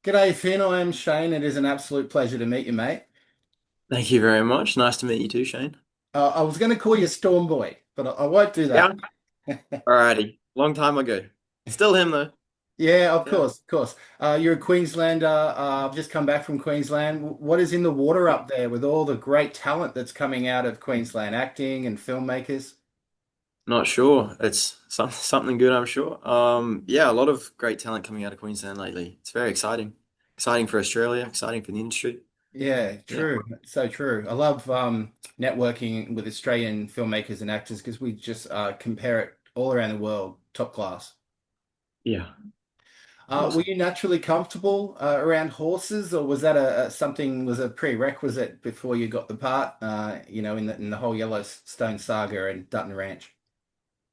G'day, Finn. I am Shane. It is an absolute pleasure to meet you, mate. Thank you very much. Nice to meet you too, Shane. I was going to call you Storm Boy, but I won't do Yeah. that. Alrighty. Long time ago. Still him though. Yeah, of Yeah. course, of course. You're a Queenslander. I've just come back from Queensland. What is in the water up there with all the great talent that's coming out of Queensland, acting and filmmakers? Not sure. It's something good, I'm sure. Yeah, a lot of great talent coming out of Queensland lately. It's very exciting. Exciting for Australia, exciting for the industry. Yeah, Yeah. true. So true. I love networking with Australian filmmakers and actors because we just compare it all around the world, top class. Yeah. Were Awesome. you naturally comfortable around horses, or was that something was a prerequisite before you got the part? In the whole Yellowstone saga and Dutton Ranch.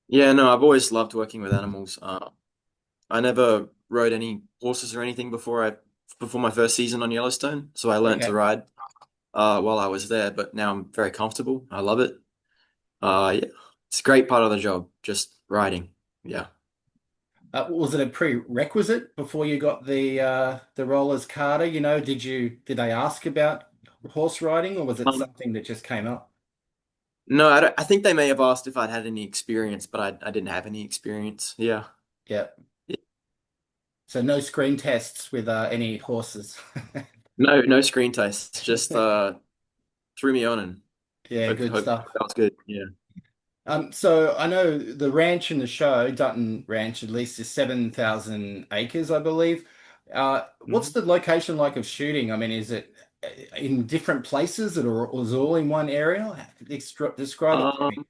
Yeah, no, I've always loved working with animals. I never rode any horses or anything before my first season on Yellowstone, so I learned to Okay. ride while I was there, but now I'm very comfortable. I love it. Yeah, it's a great part of the job, just riding. Yeah. Was it a prerequisite before you got the role as Carter? Did they ask about horse riding, or was it Um, something that just came up? no, I think they may have asked if I'd had any experience, but I didn't have any experience. Yeah. Yeah. Yeah. So no screen tests with any horses. No screen tests, just threw me on and Yeah, good hope stuff. that was good. Yeah. So I know the ranch in the show, Dutton Ranch, at least is 7,000 acres, I believe. What's Mhm. the location like of shooting? I mean, is it in different places that are was all in one area? Describe it to me. Um,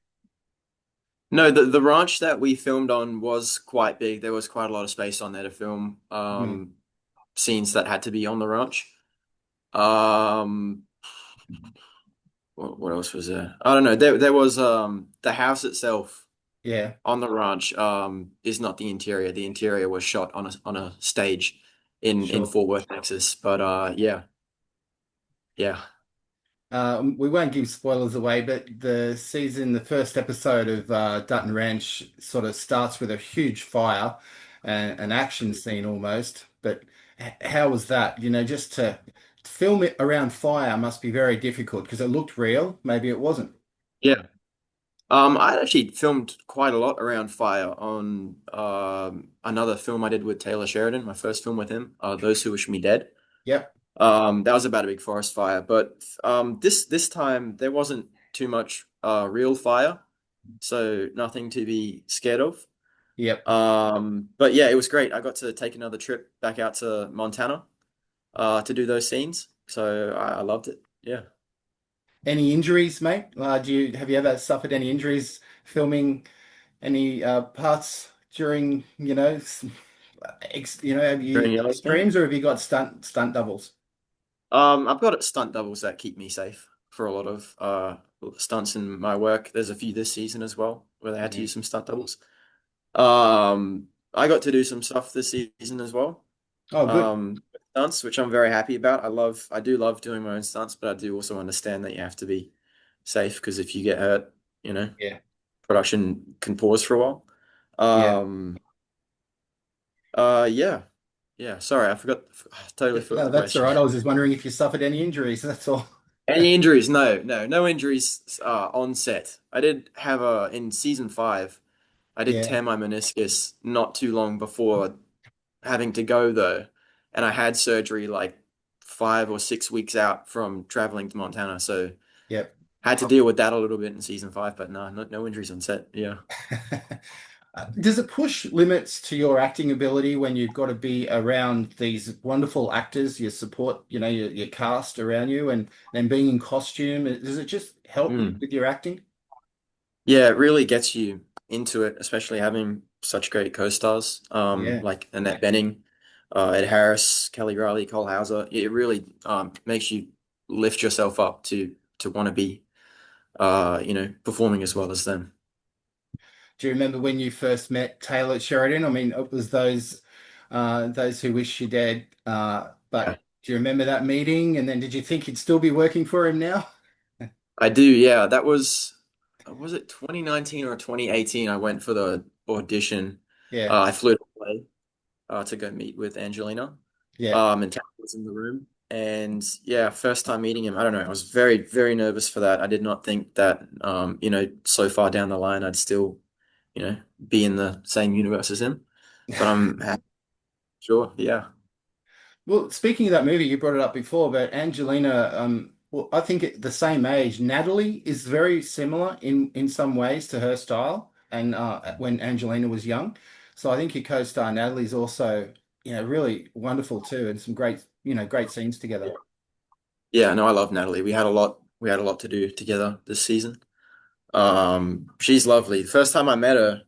no, the ranch that we filmed on was quite big. There was quite a lot of space on there to film Hmm. scenes that had to be on the ranch. Um, what else was there? I don't know. There was the house itself Yeah, on the ranch is not the interior. The interior was shot on a stage in sure. Fort Worth, Texas. But yeah, yeah. We won't give spoilers away, but the first episode of Dutton Ranch sort of starts with a huge fire and an action scene almost. But how was that? Just to film it around fire must be very difficult because it looked real. Maybe it wasn't. Yeah. I actually filmed quite a lot around fire on another film I did with Taylor Sheridan, my first film with him, Those Who Wish Me Dead. Yep, That was about a big forest fire, but this time there wasn't too much real fire, so nothing to be scared of. yep. But yeah, it was great. I got to take another trip back out to Montana to do those scenes, so I loved it. Yeah. Any injuries, mate? Have you ever suffered any injuries filming any parts during, have During you Yellowstone. extremes or have you got stunt doubles? I've got stunt doubles that keep me safe for a lot of stunts in my work. There's a few this season as well where they had to Yeah. use some stunt doubles. I got to do some stuff this season as well. Oh, good. Stunts, which I'm very happy about. I do love doing my own stunts, but I do also understand that you have to be safe because if you get hurt, you know, Yeah. production can pause for a while. Yeah. Um, yeah, yeah. Sorry, I totally forgot No, the that's all question. right. I was just wondering if you suffered any injuries. That's all. Any injuries? No injuries on set. I did have in season 5, I did Yeah. tear my meniscus not too long before having to go though, and I had surgery like 5 or 6 weeks out from traveling to Montana, so Yep. had to deal with that a little bit in season 5. But no injuries on set. Yeah. Does it push limits to your acting ability when you've got to be around these wonderful actors, your support, your cast around you, and then being in costume? Does it just help you Mm. with your acting? Yeah, it really gets you into it, especially having such great co-stars, Yeah. like Annette Bening, Ed Harris, Kelly Reilly, Cole Hauser. It really makes you lift yourself up to want to be performing as well as them. Do you remember when you first met Taylor Sheridan? I mean, it was those who wish you dead. Yeah. But do you remember that meeting? And then did you think you'd still be working for him now? I do, yeah. That was it 2019 or 2018? I went for the audition. Yeah. I flew to LA to go meet with Angelina. Yeah. And Taylor was in the room. And yeah, first time meeting him, I don't know, I was very, very nervous for that. I did not think that, so far down the line, I'd still, be in the same universe as him. But I'm happy, sure, yeah. Well, speaking of that movie, you brought it up before, but Angelina, well, I think at the same age, Natalie is very similar in some ways to her style, and when Angelina was young. So I think your co-star Natalie is also, really wonderful too, and some great, great scenes together. Yeah, no, I love Natalie. We had a lot to do together this season. She's lovely. The first time I met her,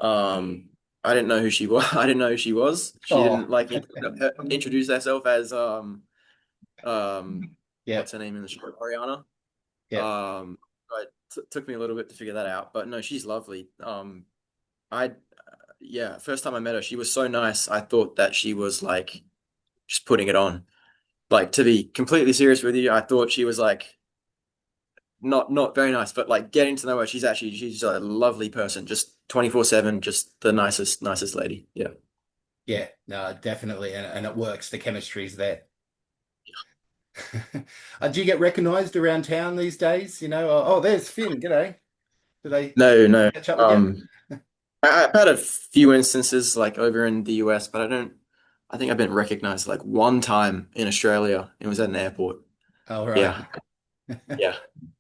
I didn't know who she was. I didn't know who she was. She Oh, didn't like introduce herself as what's yep, her name in the show? Ariana. yep, But took me a little bit to figure that out. But no, she's lovely. I yeah, first time I met her, she was so nice. I thought that she was like just putting it on. Like to be completely serious with you, I thought she was like not very nice, but like getting to know her, she's a lovely person, just 24/7, just the nicest lady. Yeah. yeah, no, definitely, and it works. The chemistry's there. Do you get recognized around town these days? Oh, there's Finn. G'day. Do they No, no. catch up with you? I've had a few instances like over in the US, but I think I've been recognized like one time in Australia. It was at an airport. All right. Yeah. Yeah.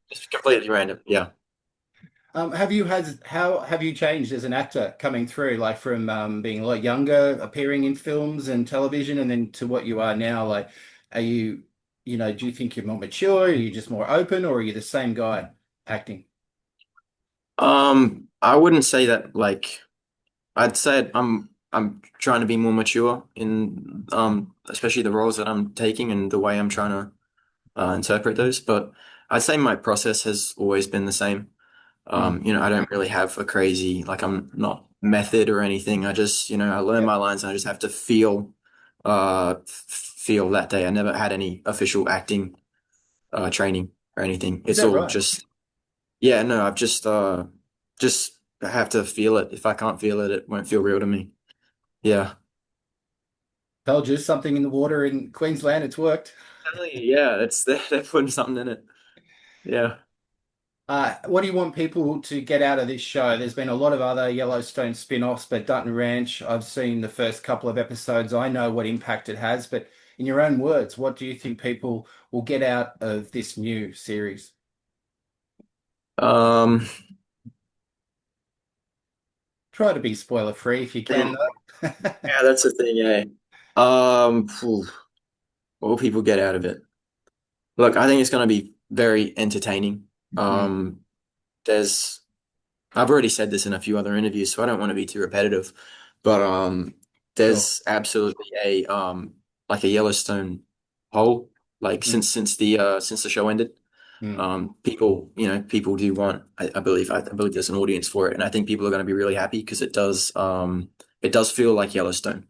Just completely random. Yeah. How have you changed as an actor coming through, like from being a lot younger, appearing in films and television, and then to what you are now? Like, are you, do you think you're more mature? Are you just more open, or are you the same guy acting? I wouldn't say that like I'd say I'm trying to be more mature in especially the roles that I'm taking and the way I'm trying to interpret those. But I'd say my process has always been the same. Mm. I don't really have a crazy like I'm not method or anything. I just I learn Yep. my lines and I just have to feel that day. I never had any official acting training or anything. Is It's that all right? just yeah. No, I've just have to feel it. If I can't feel it, it won't feel real to me. Yeah. Told you something in the water in Queensland. It's worked. Telling you, yeah, it's they're putting something in it. Yeah. What do you want people to get out of this show? There's been a lot of other Yellowstone spin-offs, but Dutton Ranch, I've seen the first couple of episodes. I know what impact it has, but in your own words, what do you think people will get out of this new series? Um, Try to be spoiler free if you can, though. yeah, that's the thing, eh? Phew, what will people get out of it? Look, I think it's going to be very entertaining. Mm, Um, there's I've already said this in a few other interviews, so I don't want to be too repetitive. But sure. there's absolutely a like a Yellowstone hole. Like Mm, since the show ended, mm, people do want. I believe there's an audience for it, and I think people are going to be really happy because it does feel like Yellowstone.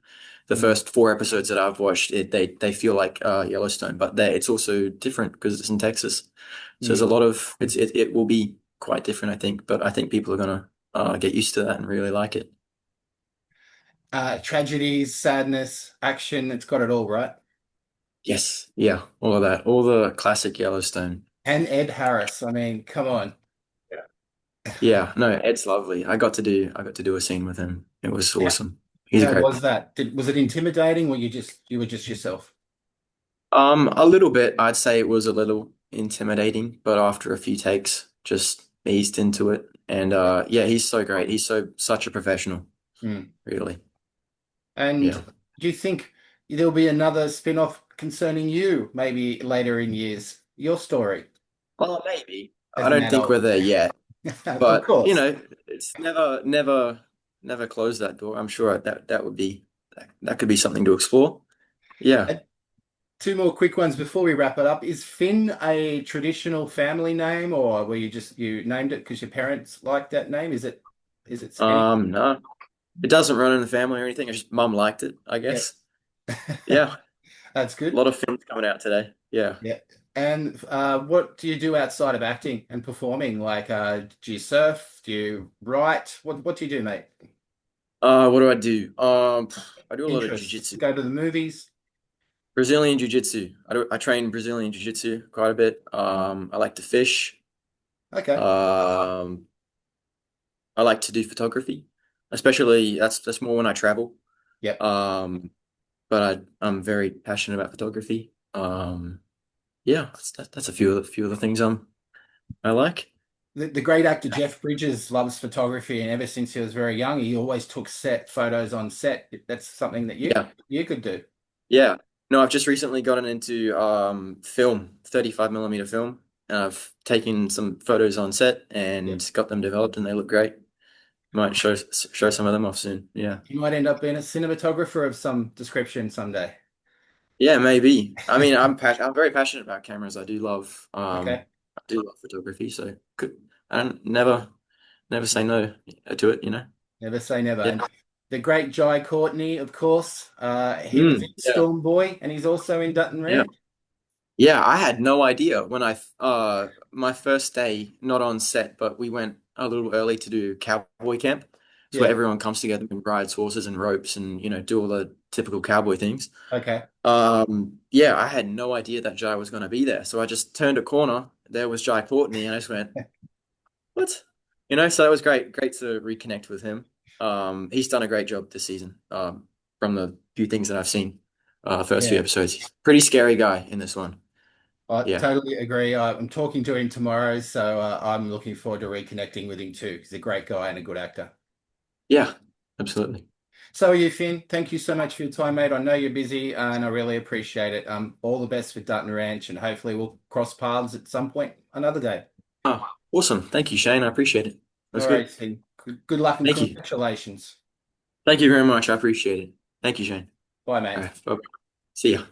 The mm, first four episodes that I've watched, they feel like Yellowstone, but it's also different because it's in Texas. So there's a mm. lot of it will be quite different, I think, but I think people are gonna get used to that and really like it. Tragedies, sadness, action, it's got it all, right? Yes, yeah, all of that, all the classic Yellowstone. And Ed Harris. I mean, come on. Yeah. Yeah, no, Ed's lovely. I got to do a scene with him. It was How, awesome. He's a how great. was that? Was it intimidating or you were just yourself? A little bit. I'd say it was a little intimidating, but after a few takes, just eased into it. And Yeah. yeah, he's so great. He's such a professional, Mm. really. And Yeah. do you think there'll be another spin-off concerning you, maybe later in years? Your story Well, maybe. as I an don't think we're adult. there yet, Of but course. it's never close that door. I'm sure that could be something to explore. Yeah. And two more quick ones before we wrap it up. Is Finn a traditional family name, or were you named it because your parents liked that name? Is it any? No, it doesn't run in the family or anything. It's just mum liked it, I Yeah. guess. Yeah. That's A good. lot of films coming out today. Yeah. Yeah. And what do you do outside of acting and performing? Like, do you surf? Do you write? What do you do, mate? What do? I do a lot of Interests? jujitsu. Go to the movies? Brazilian Jiu-Jitsu. I train Brazilian Jiu-Jitsu quite a bit. I like to fish. Okay. Um, I like to do photography, especially that's more when I travel. Yep. Um, but I'm very passionate about photography. Yeah, that's a few of the things I like. The great actor Jeff Bridges loves photography, and ever since he was very young, he always took set photos on set. That's something that Yeah, you could do. yeah. No, I've just recently gotten into film, 35 millimeter film. And I've taken some photos on set Yep. and got them developed, and they look great. Might show some of them off soon. Yeah. You might end up being a cinematographer of some description someday. Yeah, maybe. I mean, I'm very passionate about cameras. Okay. I do love photography, so could I don't never say no to it, you know. Never say never. Yeah. And the great Jai Courtney, of course, he was in Yeah. Storm Boy, and he's also in Dutton Yeah. Ranch. Yeah, I had no idea when I my first day not on set, but we went a little early to do cowboy camp. It's where Yeah. everyone comes together and rides horses and ropes and do all the typical cowboy things. Okay. Yeah, I had no idea that Jai was going to be there. So I just turned a corner. There was Jai Courtney, and I just went, "What?" So it was great to reconnect with him. He's done a great job this season. From the few things that I've seen, first few Yeah. episodes, he's a pretty scary guy in this one. I Yeah, totally agree. I'm talking to him tomorrow, so I'm looking forward to reconnecting with him too. He's a great guy and a good actor. yeah, absolutely. So are you, Finn. Thank you so much for your time, mate. I know you're busy, and I really appreciate it. All the best for Dutton Ranch, and hopefully we'll cross paths at some point another day. Oh, awesome. Thank you, Shane. I appreciate it. All That's right, good. Finn. Good luck and Thank you. congratulations. Thank you very much. I appreciate it. Thank you, Shane. Bye, All mate. right. Bye. See ya.